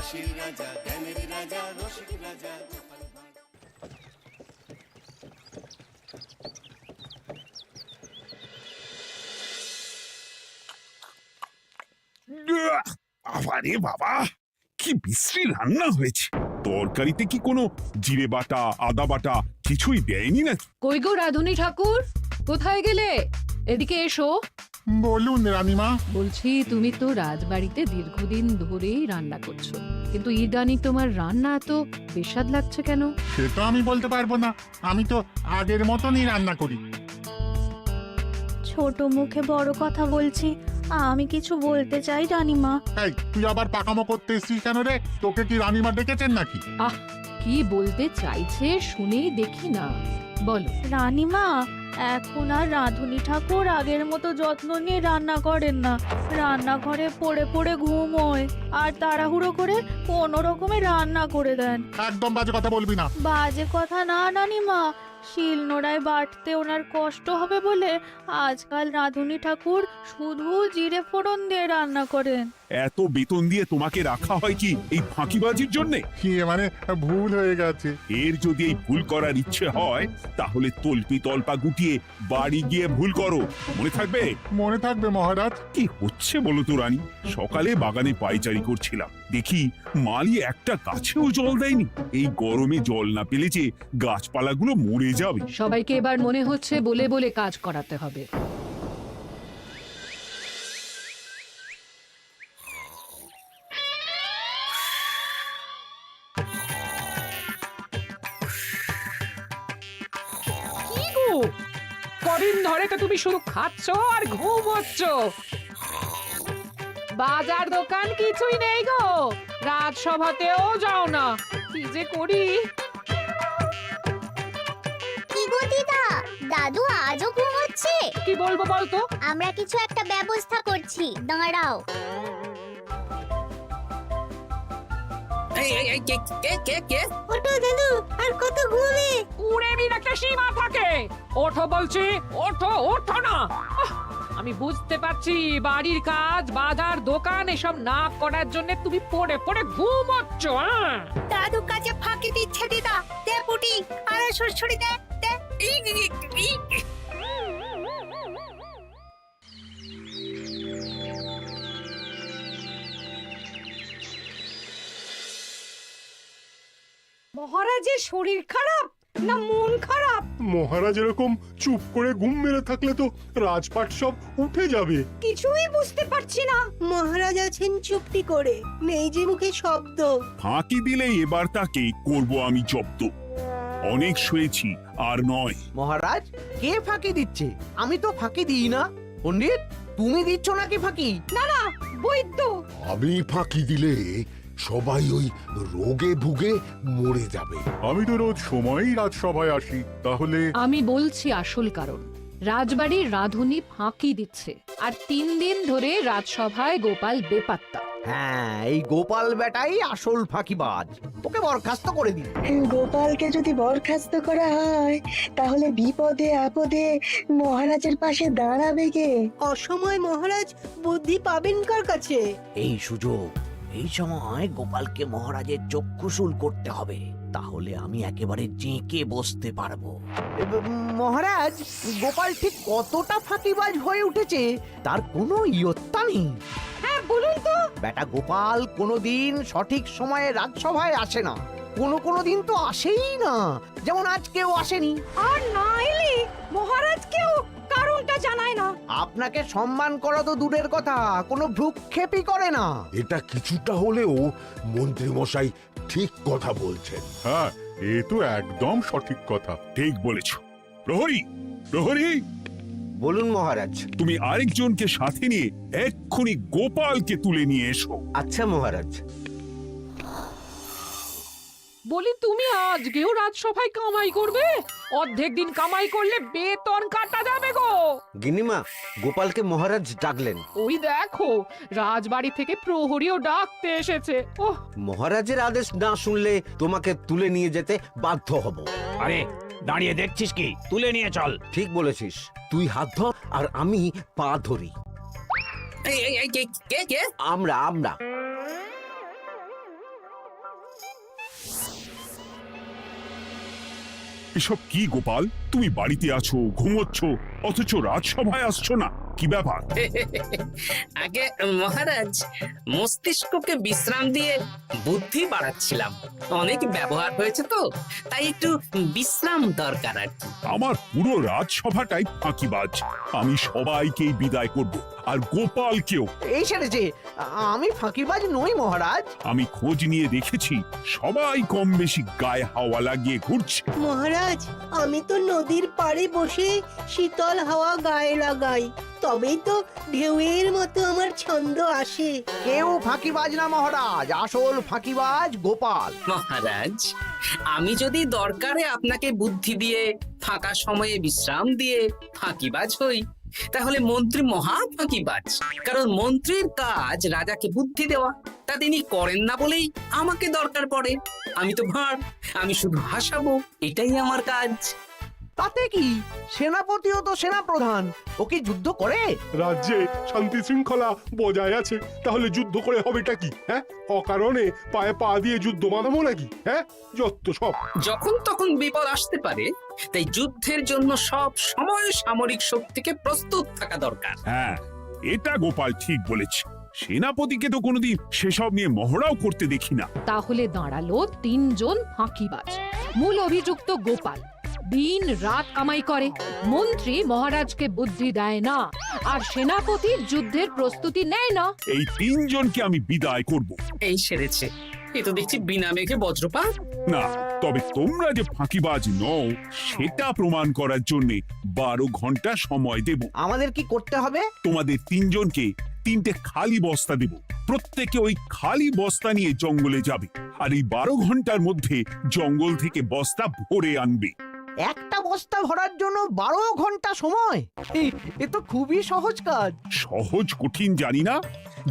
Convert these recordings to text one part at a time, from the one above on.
হাসির রাজা, জ্ঞানের রাজা, রসিক রাজা গোপাল ভাঁড়। আরে বাবা, কি বিশ্রী রান্না হয়েছে! তরকারিতে কি কোনো জিরে বাটা, আদা বাটা কিছুই দেয়নি নাকি? কই গো রাধুনী ঠাকুর, কোথায় গেলে? এদিকে এসো। বলুন রানীমা। বলছি, তুমি তো রাজবাড়িতে দীর্ঘদিন ধরেই রান্না করছো, কিন্তু ইদানি তোমার রান্না এত বেস্বাদ লাগছে কেন? সে তো আমি বলতে পারবো না, আমি তো আগের মতনই রান্না করি। ছোট মুখে বড় কথা বলছি, আমি কিছু বলতে চাই রানীমা। এই, তুই আবার পাকামো করতে এসছিস কেন রে? তোকে কি রানীমা ডেকেছেন নাকি? আহ, কি বলতে চাইছে শুনেই দেখি না, বলো। রানীমা, এখন আর রাধুনী ঠাকুর আগের মতো যত্ন নিয়ে রান্না করেন না। রান্নাঘরে পড়ে পড়ে ঘুমোয় আর তাড়াহুড়ো করে কোনো রকমে রান্না করে দেন। একদম বাজে কথা বলবি না। বাজে কথা না রানীমা, শিলনোড়ায় বাটতে ওনার কষ্ট হবে বলে আজকাল রাধুনী ঠাকুর শুধু জিরে ফোড়ন দিয়ে রান্না করেন। এত বেতন দিয়ে তোমাকে রাখা হয় কি এই ফাঁকিবাজির জন্যে? কি মানে ভুল হয়ে গেছে। এর যদি এই ভুল করার ইচ্ছে হয় তাহলে তল্পি তল্পা গুটিয়ে বাড়ি গিয়ে ভুল করো, মনে থাকবে? মনে থাকবে মহারাজ। কি হচ্ছে বলো তো রানী? সকালে বাগানে পায়চারি করছিলাম, দেখি মালি একটা গাছেও জল দেয়নি। এই গরমে জল না পেলে যে গাছপালাগুলো মরে যাবে। সবাইকে এবার মনে হচ্ছে বলে বলে কাজ করাতে হবে। কি গো, কদিন ধরে তো তুমি শুধু খাচ্ছ আর ঘুমোচ্ছ। বাজার দোকান কিছুই নেই গো, রাজসভাতেও যাও না। কি যে করি। কি গো দিদা, দাদু আজও ঘুমোচ্ছে? কি বলবো বলতো? আমরা কিছু একটা ব্যবস্থা করছি, দাঁড়াও। ওঠো দাদু, আর কত ঘুমে? কুড়েমির একটা সীমা থাকে। ওঠো বলছি, ওঠো, ওঠো না। আমি বুঝতে পারছি বাড়ির কাজ, বাজার দোকান এসব না করার জন্য তুমি পড়ে পড়ে ঘুমোচ্ছ। দাদু কাছে ফাঁকি দিচ্ছে দিদা। দে পুটি, আর সরসরি দে, দে। মহারাজের শরীর খারাপ না মন খারাপ? মহারাজ এরকম চুপ করে ঘুম মেরে থাকলে তো রাজপাট সব উঠে যাবে। কিছুই বুঝতে পারছি না। মহারাজ আছেন চুপটি করে, নেই যে মুখে শব্দ। ফাঁকি দিলে এবার তাকে করব আমি জব্দ। অনেক শুয়েছি, আর নয়। মহারাজ, কে ফাঁকি দিচ্ছে? আমি তো ফাঁকি দিই না। পণ্ডিত, তুমি দিচ্ছ নাকি ফাঁকি? না না, বৈদ্য। আমি ফাঁকি দিলে সবাই ওই রোগে ভুগে মরে যাবে। আমি তো রোজ সময়ই রাজসভায় আসি, তাহলে আমি বলছি আসল কারণ। রাজবাড়ির রাধুনী ফাঁকি দিচ্ছে, আর 3 দিন ধরে রাজসভায় গোপাল বেপাত্তা। হ্যাঁ, এই গোপাল বেটাই আসল ফাঁকিবাজ। ওকে বরখাস্ত করে দিন। গোপালকে যদি বরখাস্ত করা হয় তাহলে বিপদে আপদে মহারাজের পাশে দাঁড়াবে কে? অসময় মহারাজ বুদ্ধি পাবেন কার কাছে? এই সুযোগ, এই সময় গোপালকে মহারাজের চক্ষুশূল করতে হবে, তাহলে আমি একেবারে জেঁকে বসতে পারবো। মহারাজ, গোপাল ঠিক কতটা ফাঁকিবাজ হয়ে উঠেছে তার কোনো ইয়ত্তা নেই। হ্যাঁ বলুন তো। বেটা গোপাল কোনোদিন সঠিক সময়ে রাজসভায় আসে না। কোনো দিন তো আসেই না, যেমন আজকেও আসেনি। আর না এলে মহারাজকেও কারণটা জানায় না। আপনাকে সম্মান করা তো দূরের কথা, কোনো ভ্রুক্ষেপই করে না। এটা কিছুটা হলেও মন্ত্রী মশাই ঠিক কথা বলছেন। হ্যাঁ, এ তো একদম সঠিক কথা। ঠিক বলেছ। প্রহরী, প্রহরী, বলুন মহারাজ। তুমি আরেকজনকে সাথে নিয়ে এক্ষুনি গোপালকে তুলে নিয়ে এসো। আচ্ছা মহারাজ। বলি, তুমি আজকেও রাজসভায় কামাই করবে? অর্ধেক দিন কামাই করলে বেতন কাটা যাবে গো। গিন্নিমা, গোপালকে মহারাজ ডাকলেন। ওই দেখো, রাজবাড়ি থেকে প্রহরীও ডাকতে এসেছে। ওহ, মহারাজের আদেশ না শুনলে তোমাকে তুলে নিয়ে যেতে বাধ্য হব। আরে দাঁড়িয়ে দেখছিস কি? তুলে নিয়ে চল। ঠিক বলেছিস, তুই হাত ধর আর আমি পা ধরি। আমরা এসব কি গোপাল? তুমি বাড়িতে আছো, ঘুমোচ্ছ, অথচ রাজসভায় আসছো না, কি ব্যাপার? আগে মহারাজ, মস্তিষ্ককে বিশ্রাম দিয়ে বুদ্ধি বাড়াচ্ছিলাম। অনেক ব্যবহার হয়েছে তো, তাই একটু বিশ্রাম দরকার আর কি। আমার পুরো রাজসভাটাই ফাঁকিবাজ। আমি সবাইকেই বিদায় করব, আর গোপালকেও। এই সেরেছে, আমি ফাঁকিবাজ নই মহারাজ। আমি খোঁজ নিয়ে দেখেছি সবাই কম বেশি গায়ে হাওয়া লাগিয়ে ঘুরছে। মহারাজ, আমি তো নদীর পাড়ে বসে শীতল হাওয়া গায়ে লাগাই, তবেই তো ঢেউয়ের মতো আমার ছন্দ আসে। কেউ ফাঁকিবাজ না মহারাজ, আসল ফাঁকিবাজ গোপাল। মহারাজ, আমি যদি দরকারে আপনাকে বুদ্ধি দিয়ে, ফাঁকা সময়ে বিশ্রাম দিয়ে ফাঁকিবাজ হই, তাহলে মন্ত্রী মহা ফাঁকিবাজ। কারণ মন্ত্রীর কাজ রাজাকে বুদ্ধি দেওয়া, তা তিনি করেন না বলেই আমাকে দরকার পড়ে। আমি তো ভাঁড়, আমি শুধু হাসাবো, এটাই আমার কাজ। তাতে কি, সেনাপতিও তো সেনাপ্রধান, ও কি যুদ্ধ করে? রাজ্যে শান্তি শৃঙ্খলা বজায় আছে, তাহলে যুদ্ধ করে হবেটা কি? হ্যাঁ, অকারণে পায়ে পা দিয়ে যুদ্ধ বাঁধাবো নাকি? হ্যাঁ, যত সব। যখন তখন বিপদ আসতে পারে, তাই যুদ্ধের জন্য সব সময় সামরিক শক্তিকে প্রস্তুত থাকা দরকার। হ্যাঁ, এটা গোপাল ঠিক বলেছে। সেনাপতিকে তো কোনোদিন সেসব নিয়ে মহড়াও করতে দেখি না। তাহলে দাঁড়ালো 3 জন ফাঁকিবাজ। মূল অভিযুক্ত গোপাল দিন রাত কামাই করে, মন্ত্রী মহারাজকে বুদ্ধি দেয় না, আর সেনাপতি যুদ্ধের প্রস্তুতি নেয় না। এই 3 জনকে আমি বিদায় করব। এই সেরেছে, এ তো দেখছি বিনা মেঘে বজ্রপাত। না, তবে তোমরা যে ফাঁকিবাজ নও সেটা প্রমাণ করার জন্য 12 ঘন্টা সময় দেব। আমাদের কি করতে হবে? তোমাদের 3 জনকে 3টে খালি বস্তা দেব। প্রত্যেকে ওই খালি বস্তা নিয়ে জঙ্গলে যাবে, আর এই 12 ঘন্টার মধ্যে জঙ্গল থেকে বস্তা ভরে আনবে। একটা বস্তা ভরার জন্য 12 ঘন্টা সময়? এ তো খুবই সহজ কাজ। সহজ কঠিন জানি না,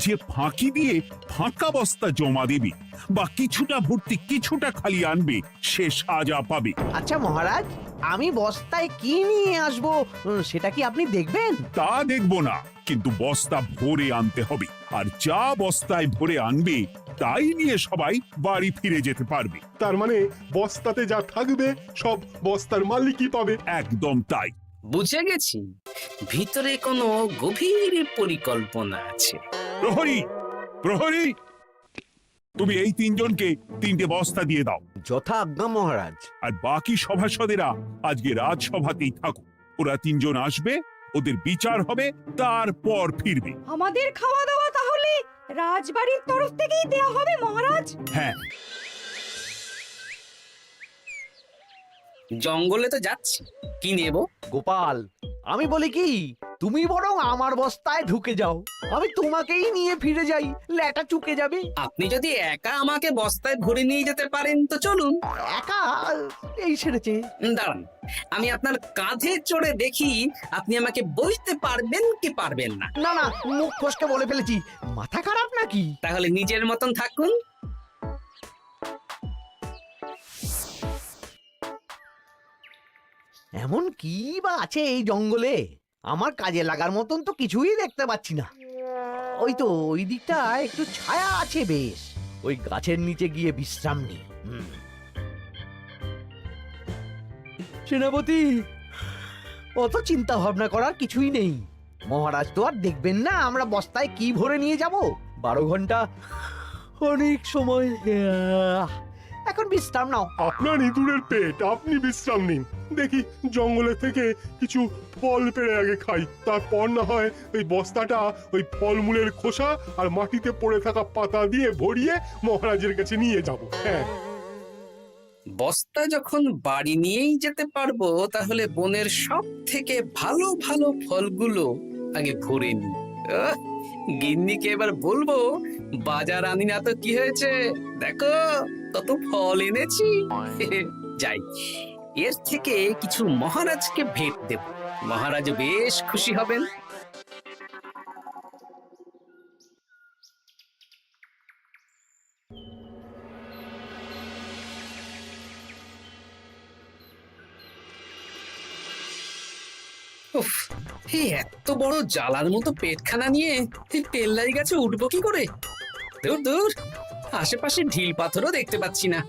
যে ফাঁকি দিয়ে ফাঁকা বস্তা জমা দেবে বা কিছুটা ভর্তি কিছুটা খালি আনবে, সে সাজা পাবে। আচ্ছা মহারাজ, আমি বস্তায় কি নিয়ে আসবো সেটা কি আপনি দেখবেন? তা দেখবো না, কিন্তু বস্তা ভরে আনতে হবে। আর যা বস্তায় ভরে আনবে তাই নিয়ে সবাই বাড়ি ফিরে যেতে পারবে। তার মানে বস্তাতে যা থাকবে সব বস্তার মালিকই পাবে। একদম তাই। বুঝে গেছি, ভিতরে কোনো গভীর পরিকল্পনা আছে। প্রহরী, প্রহরী, তুমি এই 3 জনকে 3টে বস্তা দিয়ে দাও। যথা আজ্ঞা মহারাজ। আর বাকি সভাসদেরা আজকে রাজসভাতেই থাকুক। ওরা 3 জন আসবে, ওদের বিচার হবে, তারপর ফিরবে। আমাদের খাওয়া দাওয়া তাহলে রাজবাড়ির তরফ থেকেই দেয়া হবে মহারাজ? হ্যাঁ। জঙ্গলে তো যাচ্ছি, কি নেব? গোপাল, আমি বলি কি, তুমি বরং আমার বস্তায় ঢুকে যাও, আমি তোমাকেই নিয়ে ফিরে যাই, ল্যাটা চুকে যাবে। আপনি যদি একা আমাকে বস্তায় ভরে নিয়ে যেতে পারেন তো চলুন। একা? এই সেরেছে। দাঁড়ান, আমি আপনার কাঁধে চড়ে দেখি আপনি আমাকে বইতে পারবেন কি পারবেন না। না না, মুখ ফসকে বলে ফেলেছি, মাথা খারাপ নাকি? তাহলে নিজের মতন থাকুন। এমন কি বা আছে এই জঙ্গলে? আমার কাজে লাগার মতন তো কিছুই দেখতে পাচ্ছি না। ওই তো ওই দিকটা একটু ছায়া আছে বেশ, ওই গাছের নিচে গিয়ে বিশ্রাম নি। সেনাপতি, অত চিন্তা ভাবনা করার কিছুই নেই। মহারাজ তো আর দেখবেন না আমরা বস্তায় কি ভরে নিয়ে যাব। 12 ঘন্টা অনেক সময়। এখন বিশ্রাম নাও। আপনার ইঁদুরের পেট, আপনি বিশ্রাম নিন। দেখি জঙ্গলে থেকে কিছু ফল পেড়ে আগে খাই, তারপর না হয় ওই বস্তাটা ওই ফলমূলের খোসা আর মাটিতে পড়ে থাকা পাতা দিয়ে ভরিয়ে মহারাজের কাছে নিয়ে যাব। হ্যাঁ, বস্তা যখন বাড়ি নিয়েই যেতে পারবো, তাহলে বনের সব থেকে ভালো ভালো ফলগুলো আগে ভরে নি। গিন্নিকে এবার বলবো, বাজার আনি না তো কি হয়েছে, দেখো কত ফল এনেছি। যাই, এর থেকে কিছু মহারাজকে ভেট দেব, মহারাজ বেশ খুশি হবেন। উফ, এই এত বড় জ্বালার মতো পেটখানা নিয়ে এই তেল্লাই গাছে উঠবো কি করে? দূর দূর, আশেপাশে ঢিল পাথরও দেখতে পাচ্ছি না।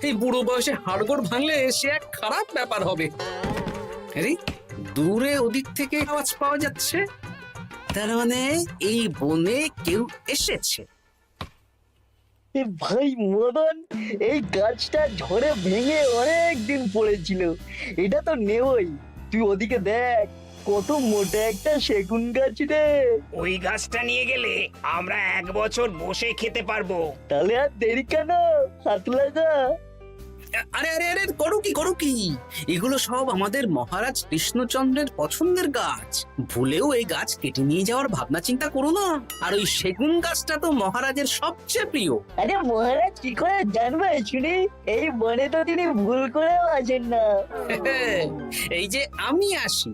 এই বুড়ো বয়সে হাড়গোড় ভাঙলে সে এক খারাপ ব্যাপার হবে। আরে দূরে ওদিক থেকে আওয়াজ পাওয়া যাচ্ছে, তার মানে এই বনে কেউ এসেছে। ভাই মদন, এই গাছটা ঝড়ে ভেঙে অনেক দিন পড়েছিল, এটা তো নেবই। তুই ওদিকে দেখ, কত মোটা একটা সেগুন গাছ রে। ওই গাছটা নিয়ে গেলে আমরা 1 বছর বসে খেতে পারবো। তাহলে আর দেরি কেন, হাত লাগা। আরে আরে আরে করো কি, এগুলো সব আমাদের মহারাজ কৃষ্ণচন্দ্রের পছন্দের গাছ। ভুলেও এই গাছ কেটে নিয়ে যাওয়ার ভাবনা চিন্তা করো না। আর ওই সেগুন গাছটা তো মহারাজের সবচেয়ে প্রিয়। আরে মহারাজ কি করে জানবে শুনি, এই বনে তো তিনি ভুল করেও আসেন না। এই যে আমি আসি,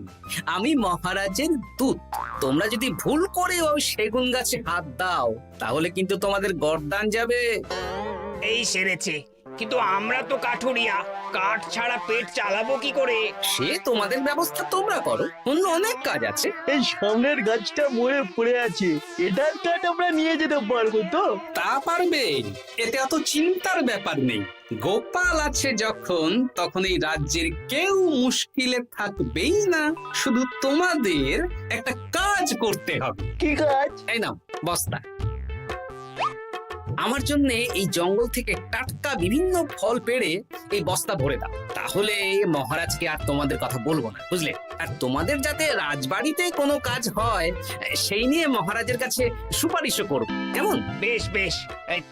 আমি মহারাজের দূত। তোমরা যদি ভুল করে ওই সেগুন গাছে হাত দাও, তাহলে কিন্তু তোমাদের গর্দান যাবে। এই সেরেছে, কিন্তু আমরা তো কাঠুরিয়া, কাঠ ছাড়া পেট চালাবো কি করে? সে তোমাদের ব্যবস্থা তোমরা করো, অন্য অনেক কাজ আছে। এই সামনের গাছটা মরে পড়ে আছে, এটার কাঠ আমরা নিয়ে যেতে পারবো তো? তা পারবে, এতে অত চিন্তার ব্যাপার নেই। গোপাল আছে যখন, তখন এই রাজ্যের কেউ মুশকিলে থাকবেই না। শুধু তোমাদের একটা কাজ করতে হবে। কি কাজ? এই নাও বস্তা। আমার জন্য এই জঙ্গল থেকে টাটকা বিভিন্ন ফল পেড়ে এই বস্তা ভরে দাও, তাহলে মহারাজকে আর তোমাদের কথা বলবো না, বুঝলে? আর তোমাদের যাতে রাজবাড়িতে কোনো কাজ হয় সেই নিয়ে মহারাজের কাছে সুপারিশও করো, কেমন? বেশ বেশ,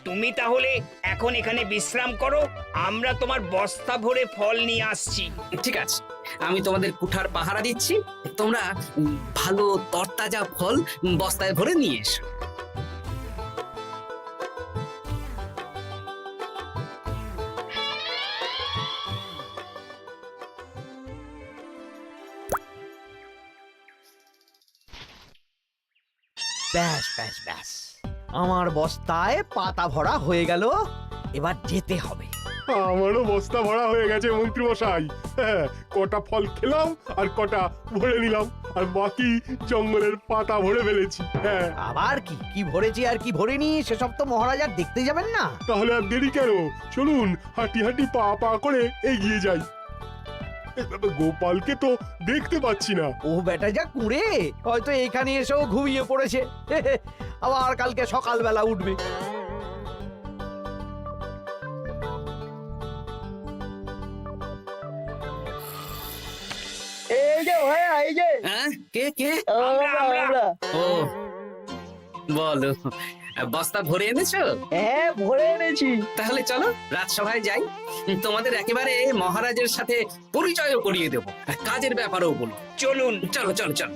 তুমি তাহলে এখন এখানে বিশ্রাম করো, আমরা তোমার বস্তা ভরে ফল নিয়ে আসছি। ঠিক আছে, আমি তোমাদের কুঠার পাহারা দিচ্ছি, তোমরা ভালো তরতাজা ফল বস্তায় ভরে নিয়ে এসো। ব্যাস ব্যাস ব্যাস, আমার বস্তায় পাতা ভরা হয়ে গেল, এবার যেতে হবে। আমারও বস্তা ভরা হয়ে গেছে মন্ত্রী মশাই। হ্যাঁ, কটা ফল খেলাম আর কটা ভরে নিলাম, আর বাকি জঙ্গলের পাতা ভরে ফেলেছি। হ্যাঁ, আবার কি কি ভরেছি আর কি ভরিনি সেসব তো মহারাজ আর দেখতে যাবেন না। তাহলে আর দেরি কেন, চলুন হাঁটি হাঁটি পা পা করে এগিয়ে যাই। গোপালকে তো দেখতে পাচ্ছি না। ও বেটা যা কুঁড়ে, হয়তো এখানে এসেও ঘুমিয়ে পড়েছে। আবার কালকে সকালবেলা উঠবে। এই যে ভাইয়া, এই যে হ্যাঁ, কে কে? আমরা। ও বলো, বস্তা ভরে এনেছো? হ্যাঁ, ভরে এনেছি। তাহলে চলো রাজসভায় যাই, তোমাদের একেবারে মহারাজের সাথে পরিচয়ও করিয়ে দেবো, আর কাজের ব্যাপারেও বলবো। চলুন, চলো চলো চলো।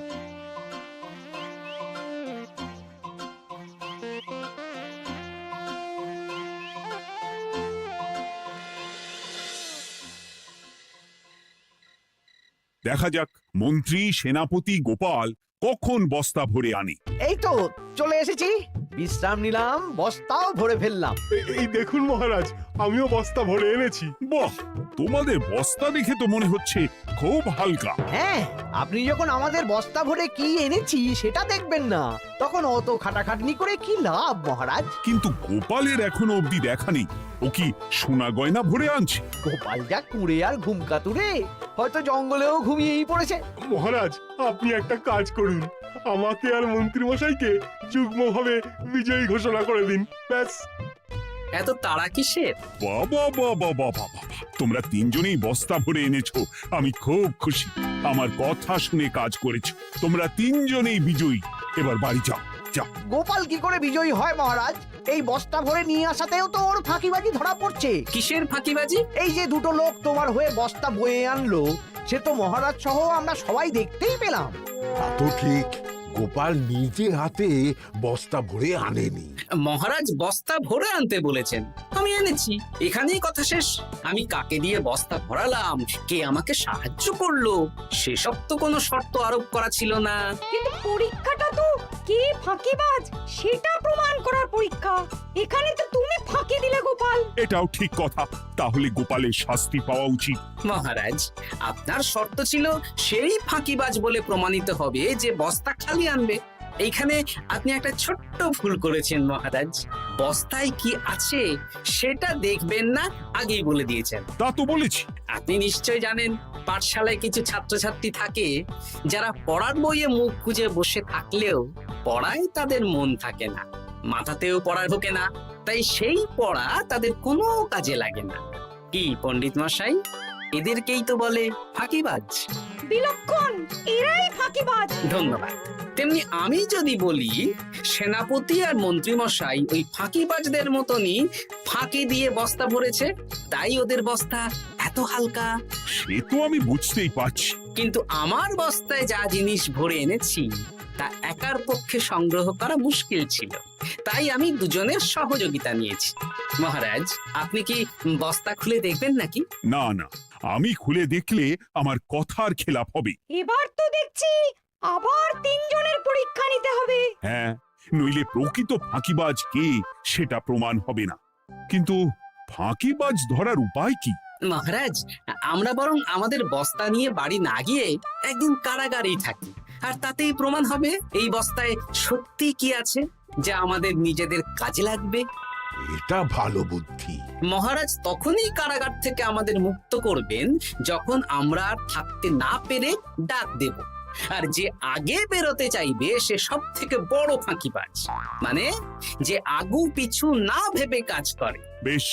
দেখা যাক মন্ত্রী সেনাপতি গোপাল কখন বস্তা ভরে আনে। এই তো চলে এসেছি, বিশ্রাম নিলাম, বস্তাও ভরে ফেললাম। এই দেখুন মহারাজ, আমিও বস্তা ভরে এনেছি। বাহ, তোমাদের বস্তা দেখে তো মনে হচ্ছে খুব হালকা। হ্যাঁ, আপনি যখন আমাদের বস্তা ভরে কি এনেছি সেটা দেখবেন না, তখন অত খাটাখাটনি করে কি লাভ মহারাজ? কিন্তু গোপালের এখনো অবধি দেখা নেই, ও কি সোনা গয়না ভরে আনছে? গোপাল যা কুঁড়ে আর ঘুমকাতুরে, হয়তো জঙ্গলেও ঘুমিয়েই পড়েছে। মহারাজ, আপনি একটা কাজ করুন, আমাকে আর মন্ত্রী মশাইকে যুগ্মভাবে বিজয়ী ঘোষণা করে দিন, ব্যাস। এত তাড়া কিসের? বাবা বাবা বাবা বাবা, তোমরা তিনজনেই বস্তা ভরে এনেছো, আমি খুব খুশি। আমার কথা শুনে কাজ করেছো, তোমরা তিনজনেই বিজয়ী। এবার বাড়ি যাও, যাও। গোপাল কি করে বিজয়ী হয় মহারাজ? এই বস্তা ভরে নিয়ে আসাতেও তো ওর ফাঁকিবাজি ধরা পড়ছে। কিসের ফাঁকিবাজি? এই যে দুটো লোক তোমার হয়ে বস্তা বয়ে আনলো, সে তো মহারাজ সহ আমরা সবাই দেখতেই পেলাম। তা তো ঠিক, গোপাল নিজে হাতে বস্তা ভরে আনেনি। মহারাজ বস্তা ভরে আনতে বলেছেন, আমি এনেছি, এখানেই কথা শেষ। আমি কাকে দিয়ে বস্তা ভরালাম, কে আমাকে সাহায্য করলো, সেসব তো কোনো শর্ত আরোপ করা ছিল না। কিন্তু পরীক্ষাটা তো কে ফাঁকিবাজ সেটা প্রমাণ করার পরীক্ষা। এখানে তো তুমি ফাঁকি দিলে গোপাল। এটাও ঠিক কথা, তাহলে গোপালের শাস্তি পাওয়া উচিত। মহারাজ, আপনার শর্ত ছিল সেই ফাঁকিবাজ বলে প্রমাণিত হবে যে বস্তা খালি আনবে। এইখানে আপনি একটা ছোট্ট ভুল করেছেন মহারাজ। বস্তায় কি আছে সেটা দেখবেন না, আগেই বলে দিয়েছেন। তা তো বলেছি। আপনি নিশ্চয় জানেন পাঠশালায় কিছু ছাত্রছাত্রী থাকে যারা পড়ার বইয়ে মুখ গুজে বসে থাকলেও পড়ায় তাদের মন থাকে না, মাথাতেও পড়া ঢোকে না, তাই সেই পড়া তাদের কোনো কাজে লাগে না। কি পণ্ডিত মশাই, এদেরকেই তো বলে ফাঁকিবাজ। বিলক্ষণ, এরাই ফাঁকিবাজ। ধন্যবাদ। তেমনি আমি যদি বলি সেনাপতি আর মন্ত্রী মশাই ওই ফাঁকিবাজদের মতনই ফাঁকি দিয়ে বস্তা ভরেছে, তাই ওদের বস্তা এত হালকা। সে তো আমি বুঝতেই পারছি। কিন্তু আমার বস্তায় যা জিনিস ভরে এনেছি তা একার পক্ষে সংগ্রহ করা মুশকিল ছিল, তাই আমি দুজনের সহযোগিতা নিয়েছি। মহারাজ, আপনি কি বস্তা খুলে দেখবেন নাকি? না না, আমি খুলে দেখলে আমার কথার খেলাপ হবে। এবার তো দেখছি আবার তিনজনের পরীক্ষা নিতে হবে। হ্যাঁ, নইলে প্রকৃত ফাঁকিবাজ কে সেটা প্রমাণ হবে না। কিন্তু ফাঁকিবাজ ধরার উপায় কি? মহারাজ, আমরা বরং আমাদের বস্তা নিয়ে বাড়ি না গিয়ে একদিন কারাগারেই থাকি, আর তাতেই প্রমাণ হবে এই বস্তায় সত্যি কি আছে যা আমাদের নিজেদের কাজে লাগবে। এটা ভালো বুদ্ধি। মহারাজ তখনই কারাগার থেকে আমাদের মুক্ত করবেন যখন আমরা আর থাকতে না পেরে ডাক দেব, আর যে আগে বেরোতে চাইবে সে সব থেকে বড় ফাঁকিবাজ, মানে যে আগু পিছু না ভেবে কাজ করে। বেশ,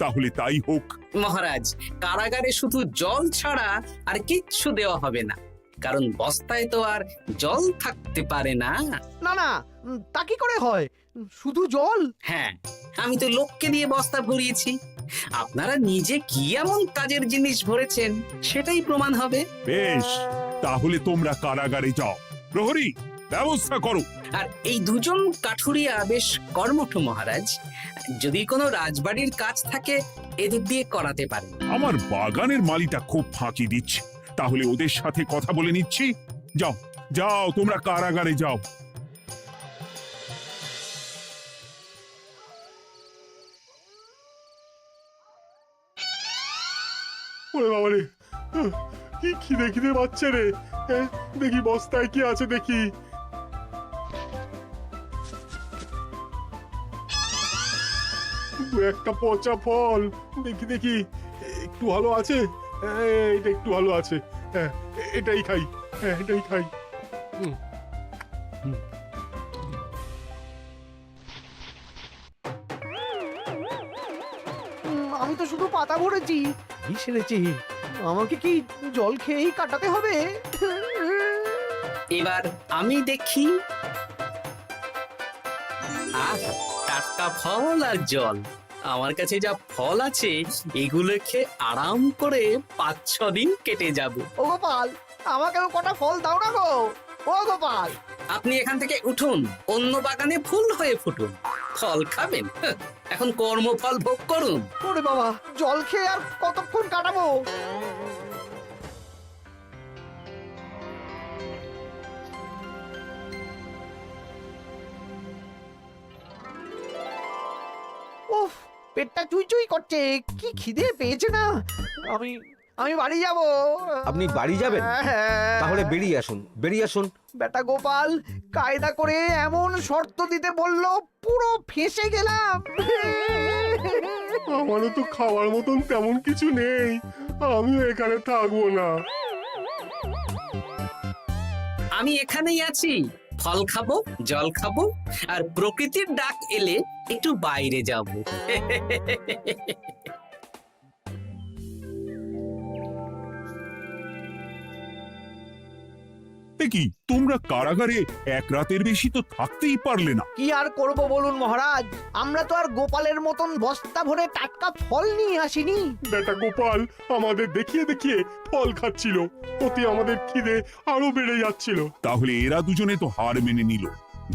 তাহলে তাই হোক। মহারাজ, কারাগারে শুধু জল ছাড়া আর কিচ্ছু দেওয়া হবে না, কারণ বস্তায় তো আর জল থাকতে পারে না। না না, তা কি করে হয়? শুধু জল? হ্যাঁ, আমি তো লোককে দিয়ে বস্তা ভরিয়েছি। আপনারা নিজে কি এমন কাজের জিনিস ভরেছেন সেটাই প্রমাণ হবে। বেশ, তাহলে তোমরা কারাগারে যাও। প্রহরী, ব্যবস্থা করো। আর এই দুজন কাঠুরিয়া বেশ কর্মঠ মহারাজ, যদি কোনো রাজবাড়ির কাজ থাকে এদের দিয়ে করাতে পারে। আমার বাগানের মালিটা খুব ফাঁকি দিচ্ছে, তাহলে ওদের সাথে কথা বলে নিচ্ছি। যাও যাও, তোমরা কারাগারে যাও। ওরে বাবা রে, কি খিদে খিদে পাচ্ছে রে। দেখি বস্তায় কি আছে দেখি। দু একটা পচা ফল, দেখি দেখি একটু ভালো আছে। এটা একটু ভালো আছে, হ্যাঁ এটাই খাই, হ্যাঁ এটাই খাই। আমি তো শুধু পাতা ভরেছি, কি সেরেছি? আমাকে কি জল খেয়েই কাটাতে হবে? এবার আমি দেখি। আহ, টাটকা ফল আর জল। আমার কাছে যা ফল আছে এগুলো খেয়ে আরাম করে 5-6 দিন কেটে যাবে। ও গোপাল, আমাকেও কটা ফল দাও না গো। ও গোপাল, আপনি এখান থেকে উঠুন, অন্য বাগানে ফুল হয়ে ফুটুন। ফল খাবেন? এখন কর্মফল ভোগ করুন। ওরে বাবা, জল খেয়ে আর কতক্ষণ কাটাবো? উফ, পেটটা চুই চুই করছে, কি খিদে পেয়েছে না। আমি আমি বাড়ি যাব। আপনি বাড়ি যাবেন? তাহলে বেরিয়ে আসুন, বেরিয়ে আসুন। বেটা গোপাল কায়দা করে এমন শর্ত দিতে বললো, পুরো ফেঁসে গেলাম। আমারও তো খাওয়ার মতন তেমন কিছু নেই, আমিও এখানে থাকবো না। আমি এখানেই আছি, ফল খাবো, জল খাবো, আর প্রকৃতির ডাক এলে একটু বাইরে যাব। কি তোমরা কারাগারে এক রাতের বেশি তো থাকতেই পারলে না? কি আর করব বলুন মহারাজ, আমরা তো আর গোপালের মতন বস্তা ভরে টাটকা ফল নিয়ে আসিনি। বেটা গোপাল আমাদের দেখিয়ে দেখিয়ে ফল খাচ্ছিল, অতি আমাদের খিদে আরো বেড়ে যাচ্ছিল। তাহলে এরা দুজনে তো হার মেনে নিল।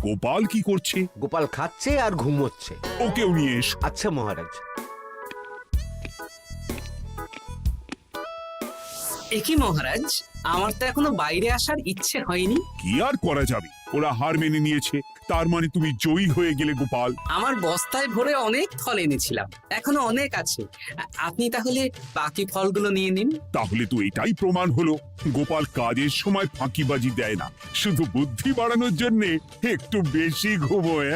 গোপাল কি করছে? গোপাল খাচ্ছে আর ঘুমোচ্ছে। ওকেও নিয়ে এসো। আচ্ছা মহারাজ। একই মহারাজ, আমার তো এখনো বাইরে আসার ইচ্ছে হয়নি। কি আর করা যাবে, ওরা হার মেনে নিয়েছে, তার মানে তুমি জয়ী হয়ে গেলে গোপাল। আমার বস্তায় ভরে অনেক ফল এনেছিলাম, এখনো অনেক আছে। আপনি তাহলে বাকি ফলগুলো নিয়ে নিন। তাহলে তো এটাই প্রমাণ হলো গোপাল কাজের সময় ফাঁকিবাজি দেয় না, শুধু বুদ্ধি বাড়ানোর জন্য একটু বেশি ঘুমোয়।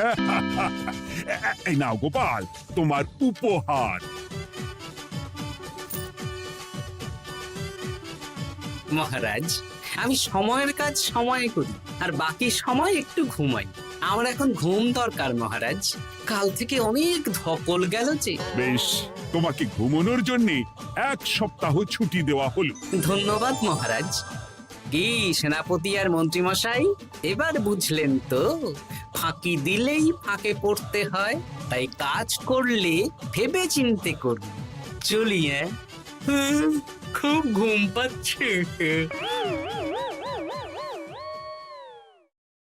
এই নাও গোপাল, তোমার উপহার। মহারাজ, আমি সময়ের কাজ সময়ে করি আর বাকি সময় একটু ঘুমাই। আমার এখন ঘুম দরকার মহারাজ, কাল থেকে অনেক ধকল গেল যে। বেশ, তোমাকে ঘুমানোর জন্য 1 সপ্তাহ ছুটি দেওয়া হলো। ধন্যবাদ মহারাজ। কি সেনাপতি আর মন্ত্রী মশাই, এবার বুঝলেন তো ফাঁকি দিলেই ফাঁকে পড়তে হয়, তাই কাজ করলে ভেবে চিন্তে করুন। চলি, খুব ঘুম পাচ্ছে।